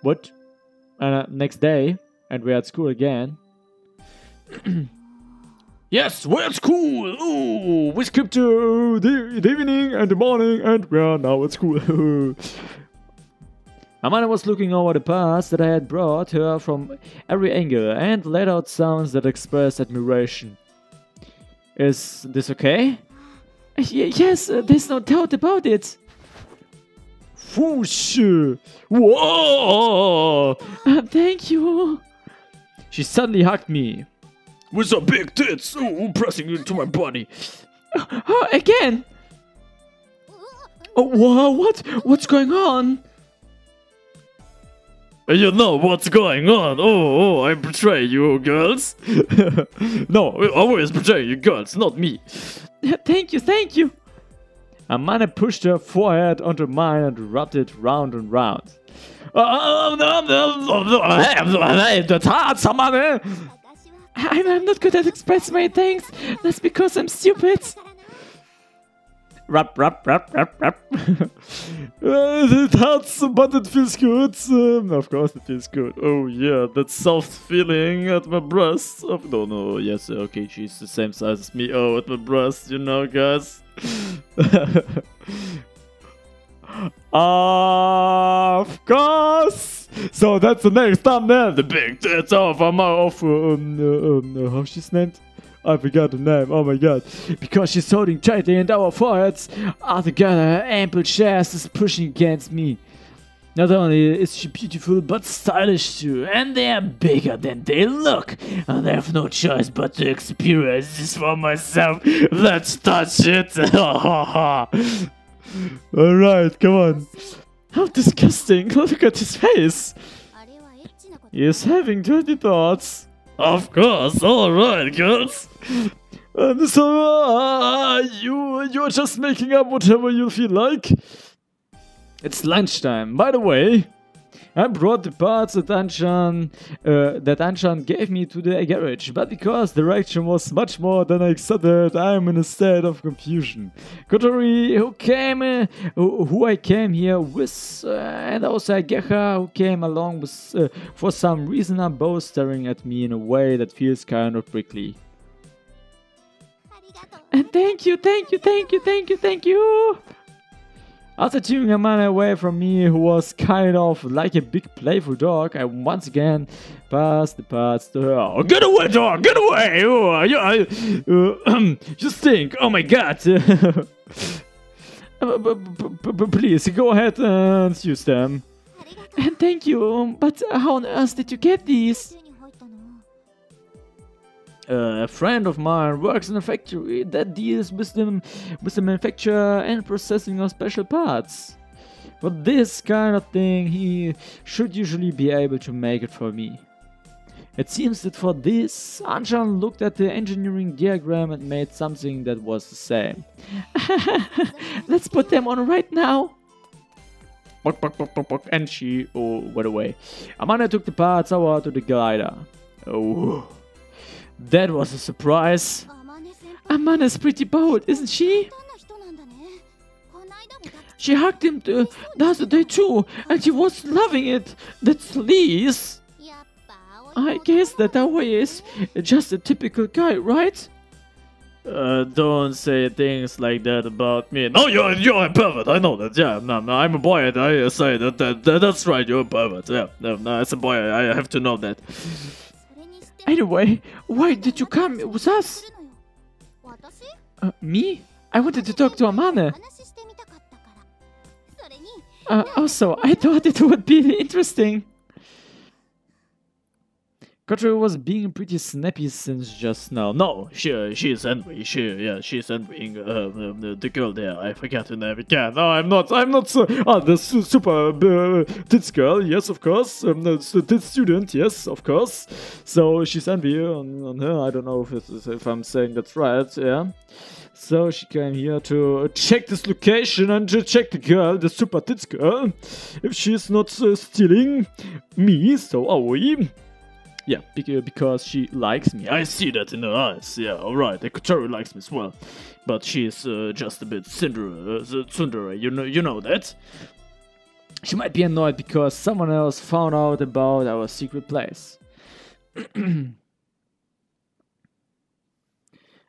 What? Next day, and we're at school again. Yes, we're at school! Ooh, we skipped the evening and the morning, and we are now at school. Amane was looking over the parts that I had brought her from every angle and let out sounds that expressed admiration. Is this okay? Yes, there's no doubt about it. Whoosh! Whoa! Thank you. She suddenly hugged me. With her big tits, pressing into my body. Again! Oh, whoa, what's going on? You know what's going on. Oh, I betray you, girls. No, I always betray you, girls, not me. Thank you. Amane pushed her forehead onto mine and rubbed it round and round. The tarts, Amane! I'm not good at expressing my thanks. That's because I'm stupid. Rub. It hurts, but it feels good. Of course it feels good. Oh yeah, that soft feeling at my breast. No, yes, okay, she's the same size as me. Oh, at my breast, you know, guys. Of course. So that's the next thumbnail. The big tits of how's she's named? I forgot the name. Oh my god. Because she's holding tightly and our foreheads are together. Her ample chest is pushing against me. Not only is she beautiful, but stylish too. And they are bigger than they look. And I have no choice but to experience this for myself. Let's touch it. Alright, come on. How disgusting. Look at his face. He is having dirty thoughts. Of course, alright, girls. And so, you're just making up whatever you feel like. It's lunchtime. By the way, I brought the parts that Anshan gave me to the garage, but because the reaction was much more than I expected, I am in a state of confusion. Kotori, who I came here with, and also Gecha, who came along with, for some reason, are both staring at me in a way that feels kind of prickly. And thank you. After tearing Amane away from me, who was kind of like a big playful dog, I once again passed the parts to her. Oh, get away, dog! Get away! Oh, you stink! Oh my god! Please, go ahead and use them. And thank you, but how on earth did you get these? A friend of mine works in a factory that deals with the manufacture and processing of special parts. For this kind of thing, he should usually be able to make it for me. It seems that for this, Anshan looked at the engineering diagram and made something that was the same. Let's put them on right now. And she went away. Amane took the parts over to the glider. Oh. That was a surprise. Amane's pretty bold, isn't she? She hugged him the other day too, and he was loving it. That's Liz. I guess that Aoi is just a typical guy, right? Don't say things like that about me. No, you're a pervert. I know that. Yeah, no, I'm a boy, and I say that's right. You're a pervert. Yeah, no, as a boy, I have to know that. Anyway, why did you come with us? Me? I wanted to talk to Amane. Also, I thought it would be interesting. Kotori was being pretty snappy since just now. No, she's angry. She's envying the girl there. I forgot her name again. No, I'm not. The super tits girl. Yes, of course. The tits student. Yes, of course. So she's envy on her. I don't know if I'm saying that's right. Yeah. So she came here to check this location and to check the girl, the super tits girl, if she's not stealing me. So Aoi. Yeah, because she likes me. I see that in her eyes. Yeah, alright. Kotori likes me as well. But she's just a bit tsundere. You know that? She might be annoyed because someone else found out about our secret place.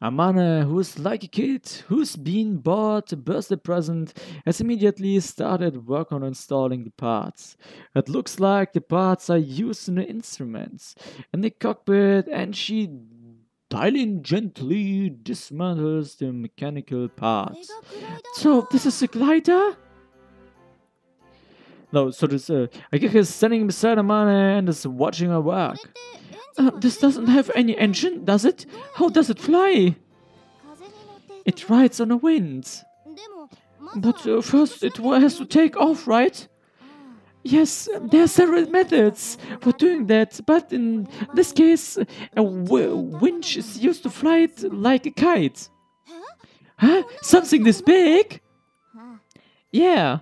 Amane, who's like a kid who's been bought a birthday present, has immediately started work on installing the parts. It looks like the parts are used in the instruments in the cockpit, and she gently dismantles the mechanical parts. So, this is a glider? No, so this, Ageka is standing beside Amane and is watching her work. This doesn't have any engine, does it? How does it fly? It rides on the wind. But first it has to take off, right? Yes, there are several methods for doing that, but in this case, a winch is used to fly it like a kite. Huh? Something this big? Yeah.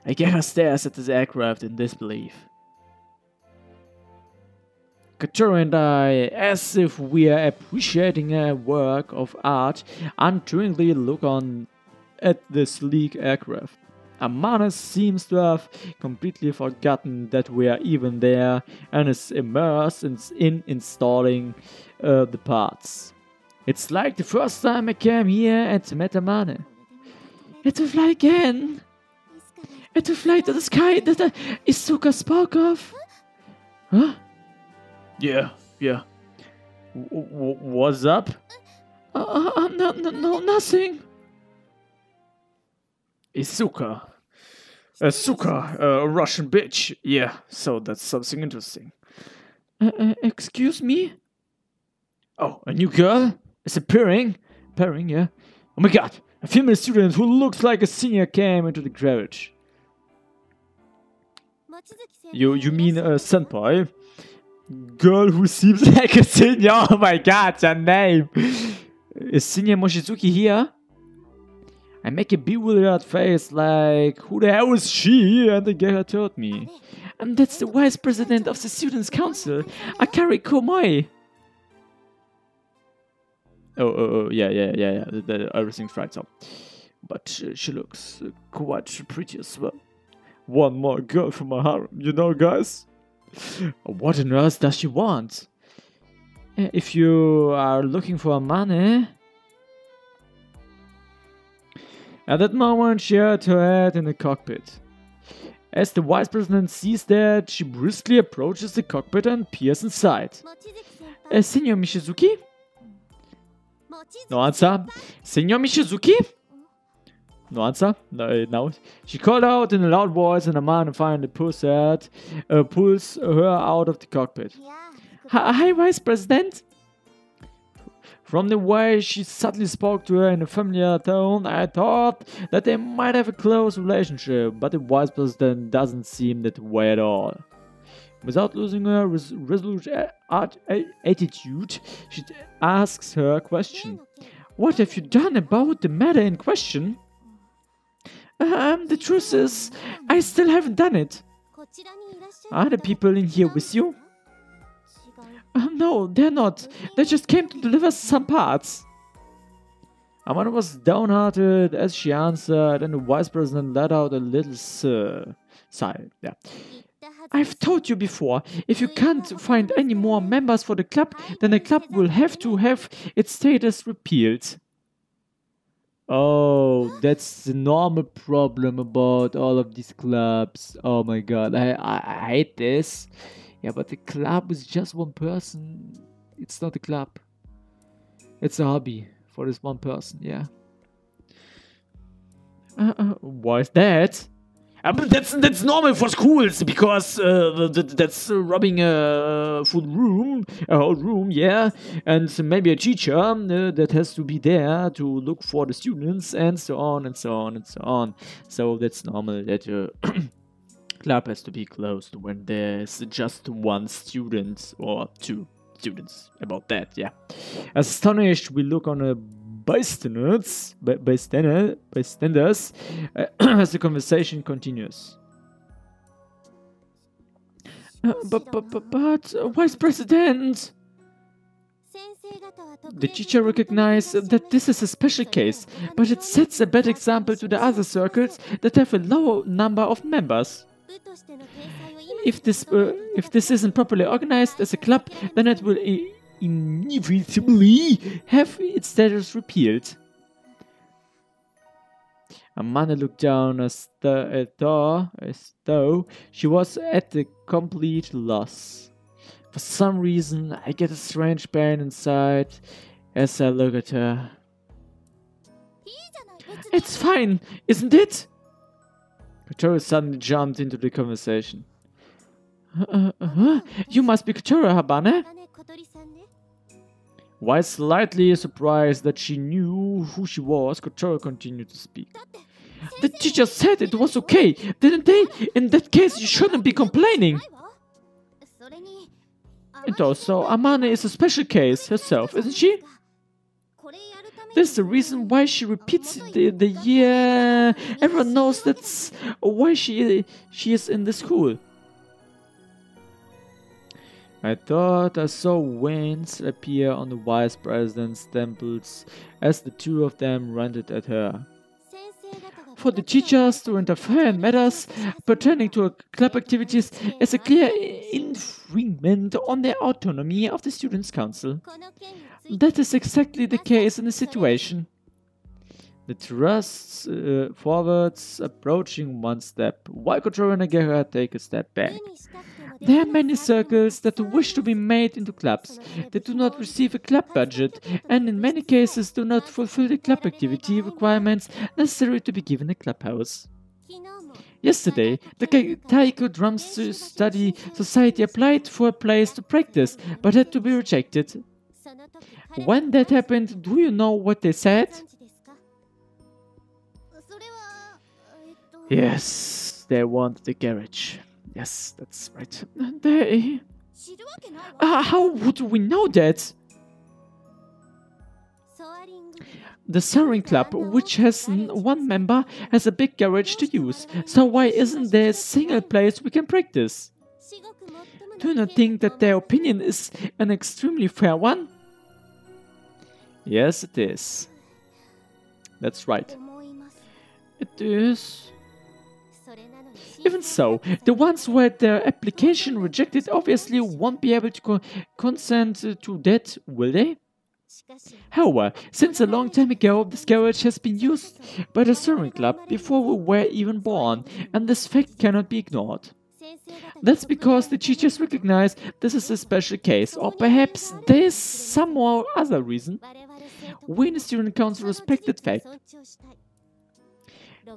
Ageka stares at this aircraft in disbelief. Katara and I, as if we are appreciating a work of art, unwittingly look on at the sleek aircraft. Amane seems to have completely forgotten that we are even there and is immersed in installing the parts. It's like the first time I came here and met Amane. It will fly again! It will fly to the sky that Isuka spoke of! Huh? Yeah. What's up? No, nothing. Isuka. Isuka, a Russian bitch. Yeah, so that's something interesting. Excuse me? Oh, a new girl is appearing? Appearing, yeah. Oh my god, a female student who looks like a senior came into the garage. You mean a senpai? Girl who seems like a senior. Oh my god, her name. Is Senior Mochizuki here? I make a bewildered face like, who the hell is she? And the girl told me. And that's the vice president of the students' council, Akari Komoi. Oh, yeah. Everything's right, so. But she looks quite pretty as well. One more girl from my harem, you know, guys? What on earth does she want? If you are looking for money... At that moment, she had her head in the cockpit. As the vice president sees that, she briskly approaches the cockpit and peers inside. Senior Michizuki? No answer. Senior Michizuki? No answer. No. She called out in a loud voice, and Amane finally pulls her out of the cockpit. Hi, Vice President. From the way she suddenly spoke to her in a familiar tone, I thought that they might have a close relationship, but the Vice President doesn't seem that way at all. Without losing her resolute attitude, she asks her a question. What have you done about the matter in question? The truth is, I still haven't done it. Are the people in here with you? No, they're not. They just came to deliver some parts. Amane was downhearted as she answered, and the vice president let out a little sigh. Yeah. I've told you before, if you can't find any more members for the club, then the club will have to have its status repealed. Oh, that's the normal problem about all of these clubs. Oh my god, I hate this. Yeah, but the club is just one person. It's not a club. It's a hobby for this one person, yeah. Why is that? But that's normal for schools, because that's robbing a full room, a whole room, yeah, and maybe a teacher that has to be there to look for the students, and so on and so on and so on. So that's normal that club has to be closed when there's just one student or two students. About that, yeah. Astonished, we look on a bystanders as the conversation continues. But Vice President, The teacher recognized that this is a special case, but it sets a bad example to the other circles that have a lower number of members. If this isn't properly organized as a club, then it will inevitably have its status repealed. Amane looked down as though she was at a complete loss. For some reason, I get a strange pain inside as I look at her. It's fine, isn't it? Kotori suddenly jumped into the conversation. You must be Kotori, Habane? While slightly surprised that she knew who she was, Kotori continued to speak. The teacher said it was okay, didn't they? In that case, you shouldn't be complaining. And also, Amane is a special case herself, isn't she? That's the reason why she repeats the year. Everyone knows that's why she is in the school. I thought I saw wings appear on the vice president's temples as the two of them ranted at her. For the teachers to interfere in matters pertaining to club activities is a clear infringement on the autonomy of the Students' Council. That is exactly the case in the situation. The thrusts forwards, approaching one step, while Kotori and Nagara take a step back. There are many circles that wish to be made into clubs. They do not receive a club budget, and in many cases do not fulfill the club activity requirements necessary to be given a clubhouse. Yesterday, the Taiko Drum Study Society applied for a place to practice, but had to be rejected. When that happened, do you know what they said? Yes, they want the garage. Yes, that's right. They... how would we know that? The soaring club, which has one member, has a big garage to use. So why isn't there a single place we can practice? Do you not think that their opinion is an extremely fair one? Yes, it is. That's right. It is. Even so, the ones who had their application rejected obviously won't be able to consent to that, will they? However, since a long time ago, this garage has been used by the Soaring Club before we were even born, and this fact cannot be ignored. That's because the teachers recognize this is a special case, or perhaps there is some more other reason. We in the Student Council respect that fact.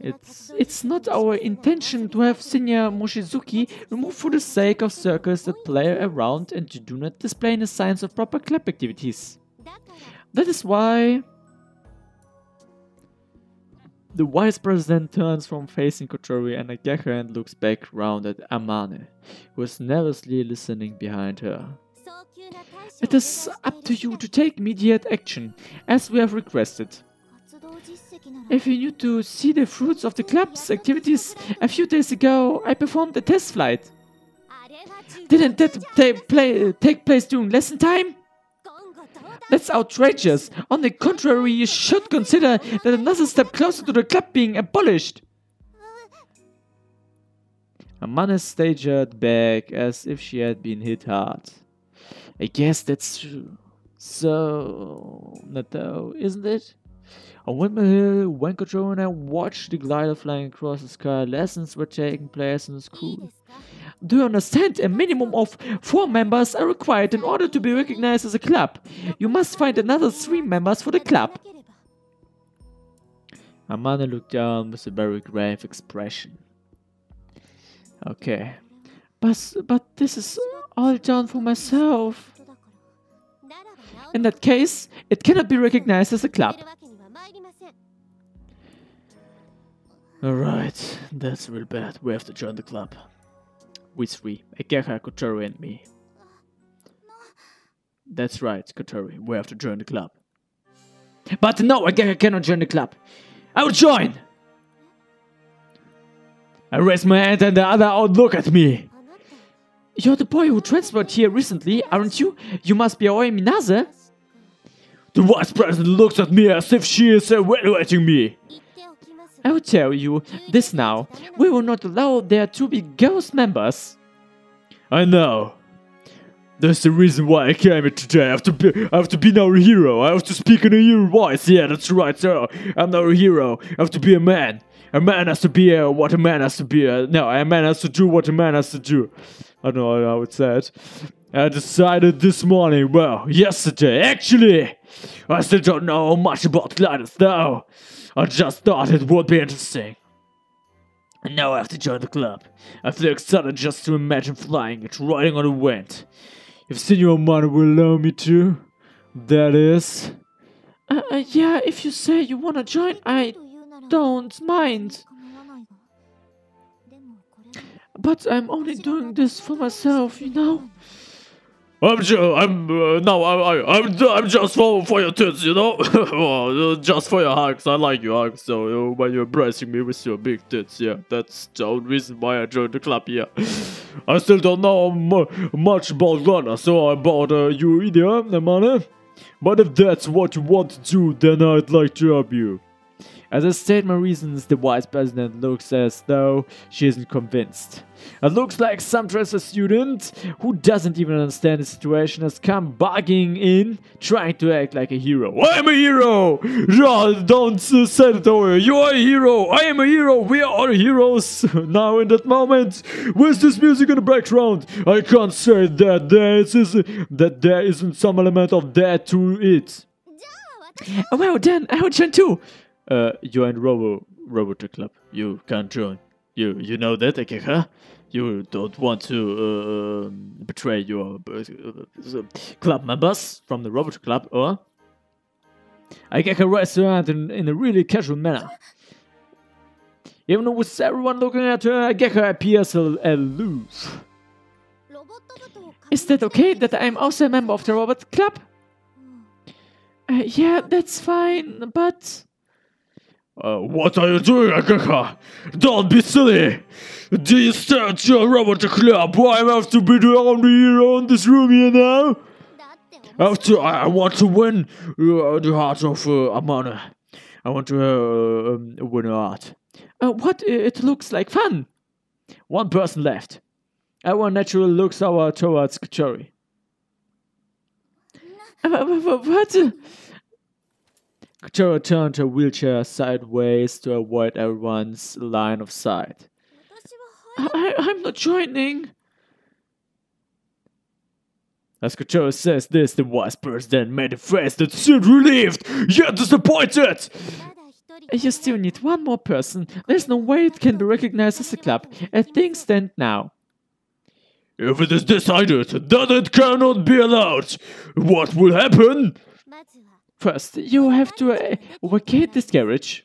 It's not our intention to have Senior Mochizuki removed for the sake of circles that play around and do not display any signs of proper club activities. That is why the vice president turns from facing Kotori and Nagara and looks back round at Amane, who is nervously listening behind her. It is up to you to take immediate action, as we have requested. If you need to see the fruits of the club's activities, a few days ago I performed a test flight. Didn't that take place during lesson time? That's outrageous. On the contrary, you should consider that another step closer to the club being abolished. Amane staggered back as if she had been hit hard. I guess that's true. So, Nato, isn't it? On Windmill, when Kotori and I watched the glider flying across the sky, lessons were taking place in the school. Do you understand? A minimum of 4 members are required in order to be recognized as a club. You must find another 3 members for the club. Amane looked down with a very grave expression. Okay. But this is all done for myself. In that case, it cannot be recognized as a club. Alright, that's real bad. We have to join the club. We 3, Nagara, Kotori and me. That's right, Kotori, we have to join the club. But no, Nagara cannot join the club. I will join! I raise my hand and the other out look at me. You're the boy who transferred here recently, aren't you? You must be Aoi Minase. The vice president looks at me as if she is evaluating me. I will tell you this now. We will not allow there to be ghost members. I know. That's the reason why I came here today. I have to be now a hero. I have to speak in a hero voice. Yeah, that's right, sir. I'm now a hero. I have to be a man. A man has to be what a man has to be. No, a man has to do what a man has to do. I don't know how I would say it. I decided this morning, well, yesterday, actually. I still don't know much about gliders, though. I just thought it would be interesting. And now I have to join the club. I feel excited just to imagine flying it, riding on the wind. If Senior Amane will allow me to, that is. Yeah, if you say you wanna join, I don't mind. But I'm only doing this for myself, you know? I'm just for your tits, you know? Well, just for your hugs. I like your hugs, so when you're embracing me with your big tits, yeah, that's the only reason why I joined the club here. I still don't know much about Ghana, so about you either, Amane. But if that's what you want to do, then I'd like to help you. As I state my reasons, the vice president looks as though she isn't convinced. It looks like some dresser student who doesn't even understand the situation has come bugging in, trying to act like a hero. I'm a hero! Yeah, don't say it over. You are a hero! I am a hero! We are all heroes! Now in that moment, with this music in the background, I can't say that there isn't some element of that to it. Well then, I will join too! Join Robot Club. You can't join. You know that, Akeka? You don't want to betray your club members from the Robot Club, or? Akeka rides around in a really casual manner. Even with everyone looking at her, Akeka appears aloof. Is that okay that I'm also a member of the Robot Club? Yeah, that's fine, but... what are you doing, Akeka? Don't be silly! Do you start your Robot Club? Why I have to be the only hero in this room here now? I want to win the heart of Amane. I want to win her heart. What? It looks like fun! One person left. Everyone naturally looks over towards Kachori. What? Kachori turned her wheelchair sideways to avoid everyone's line of sight. I'm not joining. As Kachori says this, the vice president made a face that seemed relieved, yet disappointed. You still need one more person. There's no way it can be recognized as a club, as things stand now. If it is decided that it cannot be allowed, what will happen? First, you have to vacate this garage.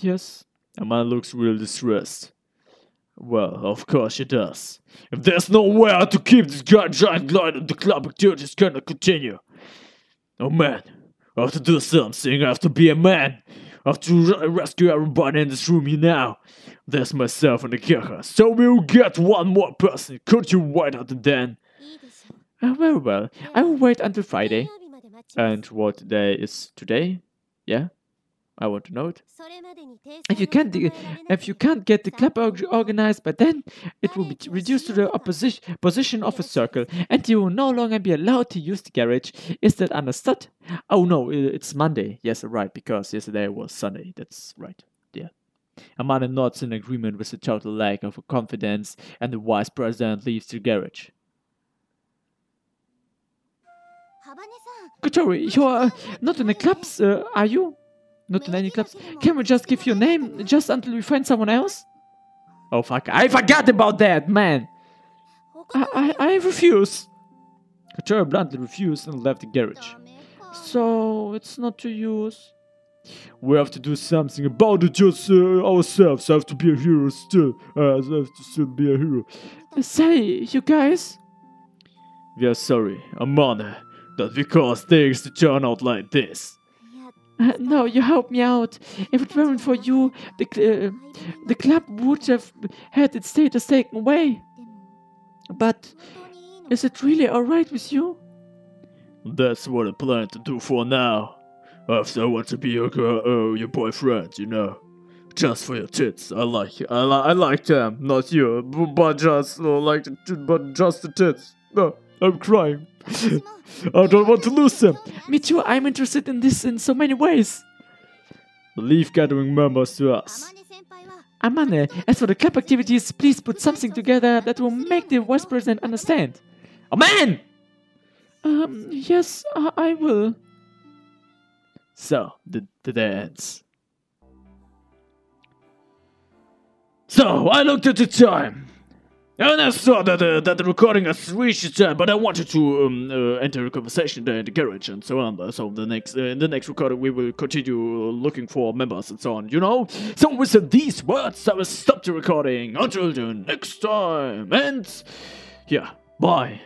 Yes. Amane looks real distressed. Well, of course she does. If there's nowhere to keep this giant glider, the club activities cannot continue. Oh man, I have to do something. I have to be a man. I have to rescue everybody in this room here now. There's myself and the Keka, so we'll get one more person. Could you wait until then? Very well. I will wait until Friday. And what day is today? Yeah? I want to know it. If you can't get the club organized by then, it will be reduced to the position of a circle, and you will no longer be allowed to use the garage. Is that understood? Oh no, it's Monday. Yes, right, because yesterday was Sunday. That's right. Yeah. Amane nods in agreement with the total lack of confidence, and the vice president leaves the garage. Kotori, you're not in the clubs, are you? Not in any clubs? Can we just give your name just until we find someone else? Oh fuck, I forgot about that, man! I refuse. Kotori bluntly refused and left the garage. So, it's not to use? We have to do something about it just ourselves. I have to be a hero still. I have to still be a hero. Say, you guys? We are sorry, Amane, that we caused things to turn out like this. No, you helped me out. If it weren't for you, the club would have had its status taken away. But Is it really alright with you? That's what I plan to do for now. After I want to be your boyfriend, you know. Just for your tits. I like them, not you, but just but just the tits. No, I'm crying. I don't want to lose them. Me too, I'm interested in this in so many ways. Leave gathering members to us. Amane, as for the club activities, please put something together that will make the vice president understand. Amane! Yes, I will. So, the dance. So, I looked at the time. And I saw that the recording has reached its end, but I wanted to enter a conversation there in the garage and so on. So in the next recording we will continue looking for members and so on, you know? So with these words I will stop the recording. Until the next time. And yeah, bye.